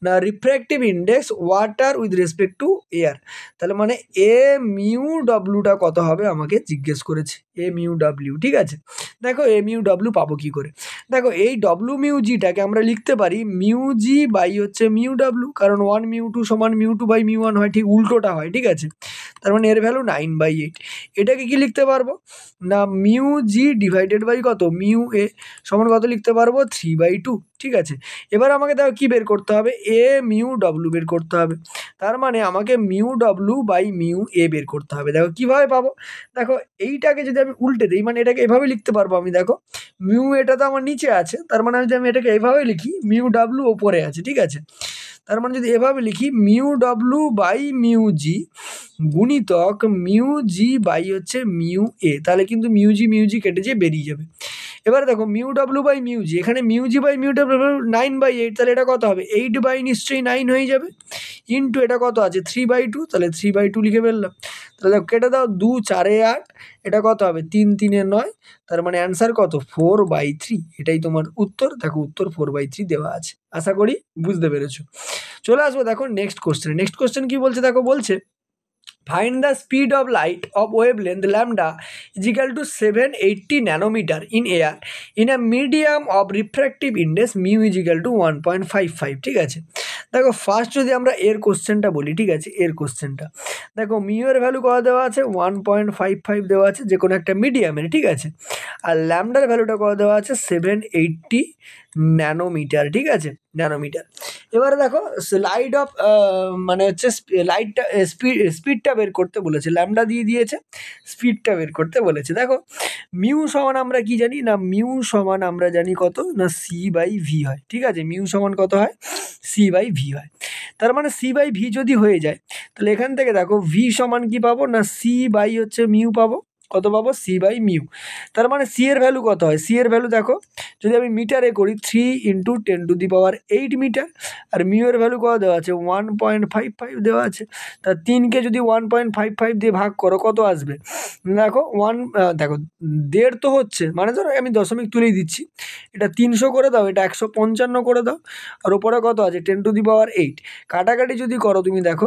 না refractive index water with respect to air, তাহলে মানে এ মিউ ডব্লিউটা কত হবে আমাকে জিজ্ঞেস করেছে, এ মিউ ডব্লিউ, ঠিক আছে। দেখো এ মিউ ডব্লিউ পাবো কী করে, দেখো এই ডব্লিউ মিউ জিটাকে আমরা লিখতে পারি মিউ জি বাই হচ্ছে মিউ ডব্লিউ, কারণ 1μ2 সমান μ2 বাই μ1 হয়, ঠিক উল্টোটা হয়, ঠিক আছে। তার মানে এর ভ্যালু 9/8। এটাকে কি লিখতে পারবো না মিউ জি ডিভাইডেড বাই কত মিউ এ সমান কত লিখতে পারবো 3/2, ঠিক আছে। এবার আমাকে দেখো কী বের করতে হবে, এ মিউ ডব্লিউ বের করতে হবে, তার মানে আমাকে মিউ ডব্লিউ বাই মিউ এ বের করতে হবে। দেখো কীভাবে পাবো, দেখো এইটাকে যদি আমি উল্টে দিই মানে এটাকে এভাবে লিখতে পারবো আমি, দেখো মিউ এটা তো আমার নিচে আছে, তার মানে যদি আমি এটাকে এভাবে লিখি মিউ ডাব্লু ওপরে আছে, ঠিক আছে। তার মানে যদি এভাবে লিখি মিউ ডব্লু বাই মিউ জি গুণিতক মিউ জি বাই হচ্ছে মিউ এ, তাহলে কিন্তু মিউ জি কেটে যেয়ে বেরিয়ে যাবে। এবার দেখো মিউ ডব্লু বাই মিউ জি, এখানে মিউ জি বাই মিউ ডব্লু 9/8, তাহলে এটা কত হবে 8 নিশ্চয়ই 9 হয়ে যাবে, ইন্টু এটা কত আছে 3/2, তাহলে 3/2 লিখে ফেললাম। তাহলে কেটে দাও 2 4 8, এটা কত হবে 3 3 9, তার মানে অ্যান্সার কত 4/3, এটাই তোমার উত্তর। দেখো উত্তর 4/3 দেওয়া আছে, আশা করি বুঝতে পেরেছো। চলে আসবো দেখো নেক্সট কোশ্চেন কি বলছে, দেখো বলছে Find the speed of light of wavelength lambda is equal to 780 nanometer in air in a medium of refractive index mu is equal to 1.55 ঠিক আছে। দেখো ফার্স্ট যদি আমরা এর কোশ্চেনটা বলি, ঠিক আছে, এর কোশ্চেনটা দেখো মিউ এর ভ্যালু কত দেওয়া আছে 1.55 দেওয়া আছে যে কোনো একটা মিডিয়ামের, ঠিক আছে, আর ল্যামডার ভ্যালুটা কত দেওয়া আছে 780 ন্যানোমিটার, ঠিক আছে, ন্যানোমিটার। এবারে দেখো লাইট অফ মানে হচ্ছে লাইটটা স্পিডটা বের করতে বলেছে, ল্যামডা দিয়ে দিয়েছে, স্পিডটা বের করতে বলেছে। দেখো মিউ সমান আমরা কি জানি না, মিউ সমান আমরা জানি কত না সি বাই ভি হয়, ঠিক আছে, মিউ সমান কত হয় সি বাই ভি হয়। তার মানে সি বাই ভি যদি হয়ে যায় তাহলে এখান থেকে দেখো ভি সমান কি পাবো না সি বাই হচ্ছে মিউ পাবো, কত পাবো সি বাই মিউ। তার মানে সি এর ভ্যালু কত হয়, সি এর ভ্যালু দেখো যদি আমি মিটারে করি 3 × 10⁸ মিটার, আর মিউ এর ভ্যালু কত দেওয়া আছে 1.55 দেওয়া আছে। তা 3কে যদি 1.55 দিয়ে ভাগ করো কত আসবে, দেখো দেখো 1.5 তো হচ্ছে, মানে ধরো আমি দশমিক তুলেই দিচ্ছি, এটা 300 করে দাও, এটা 155 করে দাও, আর ওপরে কত আছে 10⁸ কাটাকাটি যদি করো তুমি দেখো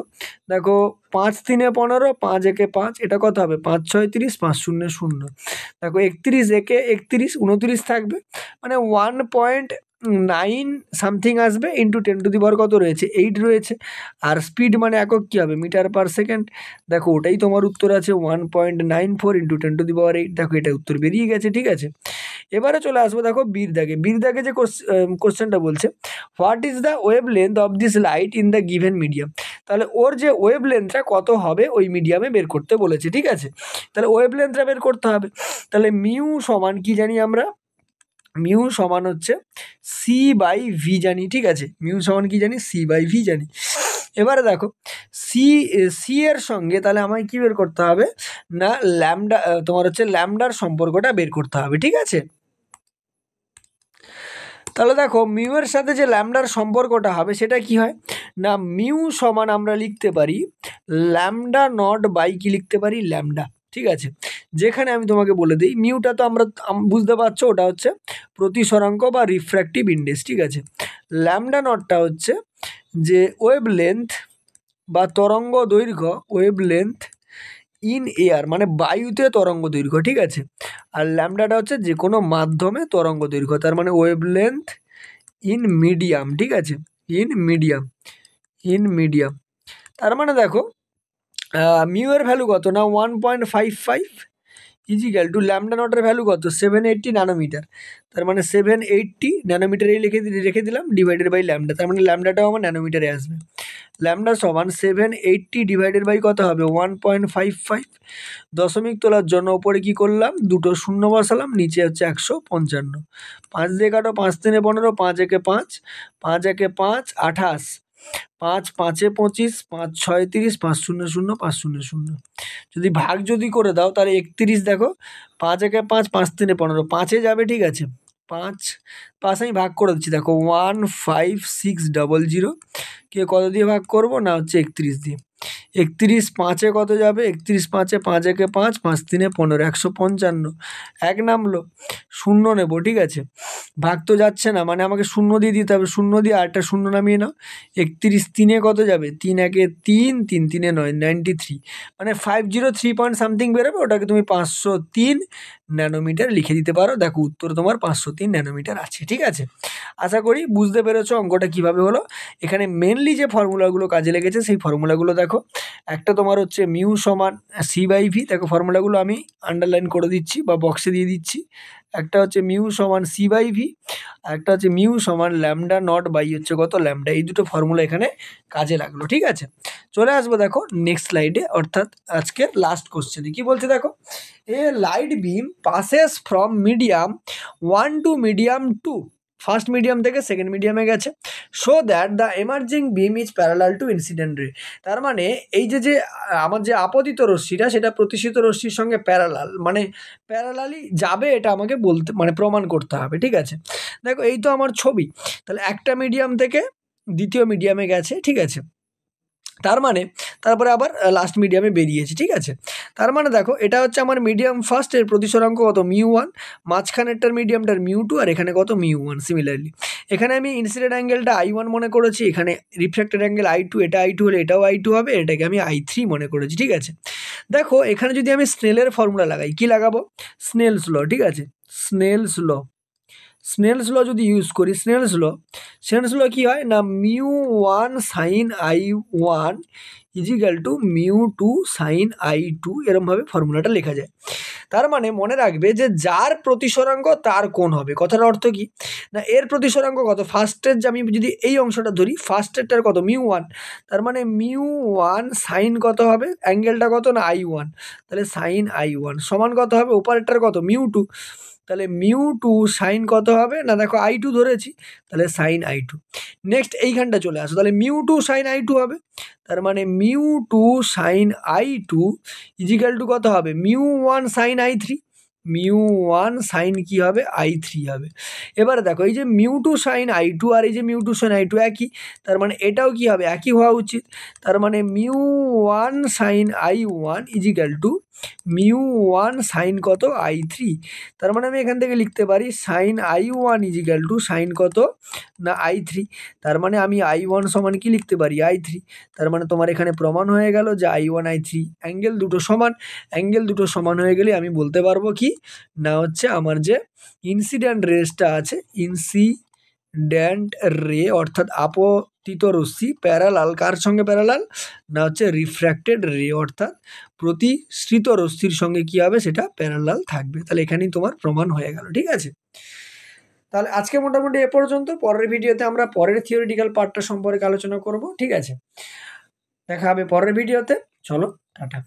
5×3 = 15, 5×1 = 5, এটা কত হবে 5×6 = 30, 5×0 = 0। দেখো 31 × 1 = 29 থাকবে, মানে 1.9 সামথিং আসবে ইন্টু 10⁻কত রয়েছে 8 রয়েছে, আর স্পিড মানে একক কী হবে মিটার পার সেকেন্ড। দেখো ওটাই তোমার উত্তর আছে 1.94 × 10⁸। দেখো এটা উত্তর বেরিয়ে গেছে, ঠিক আছে। এবারে চলে আসবো দেখো বীর দাগে যে কোশ্চেনটা বলছে what is the wave length of this light in the given medium, তাহলে ওর যে ওয়েভ লেন্থটা কত হবে ওই মিডিয়ামে বের করতে বলেছে, ঠিক আছে। তাহলে ওয়েভ লেন্থটা বের করতে হবে, তাহলে মিউ সমান কি জানি আমরা, মিউ সমান হচ্ছে সি বাই ভি জানি, ঠিক আছে, মিউ সমান কি জানি সি বাই ভি জানি। এবারে দেখো সি এর সঙ্গে তাহলে আমায় কি বের করতে হবে না ল্যামডা, তোমার হচ্ছে ল্যামডার সম্পর্কটা বের করতে হবে, ঠিক আছে। তাহলে দেখো মিউ এর সাথে যে ল্যামডার সম্পর্কটা হবে সেটা কি হয় না মিউ সমান আমরা লিখতে পারি ল্যামডা নট বাই কি লিখতে পারি ল্যামডা, ঠিক আছে। যেখানে আমি তোমাকে বলে দিই মিউটা তো আমরা বুঝতে পারছো ওটা হচ্ছে প্রতিসরাঙ্ক বা রিফ্র্যাক্টিভ ইন্ডেক্স, ঠিক আছে। ল্যামডা নটটা হচ্ছে যে ওয়েভ লেন্থ বা তরঙ্গ দৈর্ঘ্য, ওয়েভ লেন্থ ইন এয়ার মানে বায়ুতে তরঙ্গ দৈর্ঘ্য, ঠিক আছে। আর ল্যামডাটা হচ্ছে যে কোনো মাধ্যমে তরঙ্গ দৈর্ঘ্য, তার মানে ওয়েভ লেন্থ ইন মিডিয়াম, ঠিক আছে, ইন মিডিয়াম। তার মানে দেখো মিউ এর ভ্যালু কত না 1.55 ইজিক্যাল টু ল্যামডা নটের ভ্যালু কত 780 ন্যানোমিটার, তার মানে 780 ন্যানোমিটারেই রেখে দিলাম ডিভাইডেড বাই ল্যামডা, তার মানে ল্যামডাটাও আমার ন্যানোমিটারে আসবে। ল্যামডা সমান 780 ডিভাইডেড বাই কত হবে 1.55, দশমিক তোলার জন্য ওপরে কি করলাম দুটো শূন্য বসালাম, নিচে হচ্ছে 155, 5 দিয়ে কাটো, 5×3 = 15, 5×1 = 5, 5×1 = 5 28, 5×5 = 25, 5×6 = 30, 5×0 = 5×0। যদি ভাগ যদি করে দাও তাহলে 31, দেখো 5×1 = 5, 5×3 = 15, 5-এ যাবে, ঠিক আছে, 5 আমি ভাগ করে দিচ্ছি, দেখো 15600 কে কত দিয়ে ভাগ করব না হচ্ছে 31 দিয়ে, 31 5-এ কত যাবে 31 5-এ 5×1 = 5, 5×3 = 15, 155, এক নামলো, শূন্য নেব, ঠিক আছে, ভাগ তো যাচ্ছে না মানে আমাকে শূন্য দিয়ে দিতে হবে, শূন্য দিয়ে আরেকটা শূন্য নামিয়ে নাও, 31 3-এ কত যাবে 3×1 = 3, 3×3 = 9, 93, মানে 503 পয়েন্ট সামথিং বেরোবে, ওটাকে তুমি 503 ন্যানোমিটার লিখে দিতে পারো। দেখো উত্তর তোমার 503 ন্যানোমিটার আছে, ঠিক আছে। আশা করি বুঝতে পেরেছো অঙ্কটা কিভাবে হলো। এখানে মেনলি যে ফর্মুলাগুলো কাজে লেগেছে সেই ফর্মুলাগুলো দেখো, একটা তোমার হচ্ছে মিউ সমান সি বাই ভি, দেখো ফর্মুলাগুলো আমি আন্ডারলাইন করে দিচ্ছি বা বক্সে দিয়ে দিচ্ছি, একটা হচ্ছে মিউ সমান সি বাই ভি, আর একটা হচ্ছে মিউ সমান ল্যামডা নট বাই হচ্ছে কত ল্যামডা, এই দুটো ফর্মুলা এখানে কাজে লাগলো, ঠিক আছে। চলে আসবো দেখো নেক্সট স্লাইডে, অর্থাৎ আজকের লাস্ট কোশ্চেনে কি বলছে দেখো, a light beam passes from medium 1 to medium 2, first medium থেকে সেকেন্ড মিডিয়ামে গেছে, so that the emerging beam is parallel to incident ray, তার মানে এই যে আমার যে আপতিত রশ্মিটা সেটা প্রতিসিত রশ্মির সঙ্গে প্যারালাল, মানে প্যারালালি যাবে, এটা আমাকে বলতে মানে প্রমাণ করতে হবে, ঠিক আছে। দেখো এই তো আমার ছবি, তাহলে একটা মিডিয়াম থেকে দ্বিতীয় মিডিয়ামে গেছে, ঠিক আছে, তার মানে তারপরে আবার লাস্ট মিডিয়ামে বেরিয়েছে, ঠিক আছে। তার মানে দেখো এটা হচ্ছে আমার মিডিয়াম ফার্স্টের প্রতিসরাঙ্ক কত μ1, মাঝখানেরটার মিডিয়ামটার μ2, আর এখানে কত μ1। সিমিলারলি এখানে আমি ইনসিডেন্ট অ্যাঙ্গেলটা I1 মনে করেছি, এখানে রিফ্র্যাক্টেড অ্যাঙ্গেল I2, এটা I2 হলে এটাও I2 হবে, এটাকে আমি I3 মনে করেছি, ঠিক আছে। দেখো এখানে যদি আমি স্নেলের ফর্মুলা লাগাই, কি লাগাবো? স্নেলস ল, ঠিক আছে। স্নেলস ল যদি ইউজ করি, স্নেলস ল কি হয় না, μ1 sin I1 is equal two μ2 sin I2, এরমভাবে ফর্মুলাটা লেখা যায়। তার মানে মনে রাখবে যে যার প্রতিসরাঙ্ক তার কোণ হবে। কথার অর্থ কি না, এর প্রতিসরাঙ্ক কত, ফার্স্টের যে আমি যদি এই অংশটা ধরি, ফার্স্টেরটার কত μ1, তার মানে μ1 সাইন কত হবে, অ্যাঙ্গেলটা কত না I1, তাহলে সাইন I1 সমান কত হবে, ওপারেরটার কত μ2, তাহলে μ2 সাইন কত হবে না, দেখো I2 ধরেছি, তাহলে সাইন I2। নেক্সট এইখানটা চলে আসো, তাহলে μ2 সাইন I2 হবে, তার মানে μ2 সাইন I2 ইজিক্যাল টু কত হবে, μ1 সাইন I3, μ1 সাইন কি হবে, I3 হবে। এবারে দেখো এই যে μ2 সাইন I2 আর এই যে μ2 সাইন I2 একই, তার মানে এটাও কি হবে, একই হওয়া উচিত। তার মানে μ1 sign I1 is equal two μ1 sign কত, I3। তার মানে আমি এখান থেকে লিখতে পারি sign I1 is equal two sign কত না I3। তার মানে আমি I1 সমান কি লিখতে পারি, I3। তার মানে তোমার এখানে প্রমাণ হয়ে গেল যে I1 I3 অ্যাঙ্গেল দুটো সমান। অ্যাঙ্গেল দুটো সমান হয়ে গেলে আমি বলতে পারবো কি না, হচ্ছে আমার যে ইনসিডেন্ট রেসটা আছে, ইনসিডেন্ট রে অর্থাৎ আপতিত রশ্মি প্যারালাল কার সঙ্গে প্যারালাল না, হচ্ছে রিফ্র্যাক্টেড রে অর্থাৎ প্রতিসৃত রশ্মির সঙ্গে কি হবে, সেটা প্যারালাল থাকবে। তাহলে এখানেই তোমার প্রমাণ হয়ে গেল, ঠিক আছে। তাহলে আজকে মোটামুটি এ পর্যন্ত। পরের ভিডিওতে আমরা পরের থিওরিটিক্যাল পার্টটা সম্পর্কে আলোচনা করব, ঠিক আছে। দেখা হবে পরের ভিডিওতে। চলো টাটা।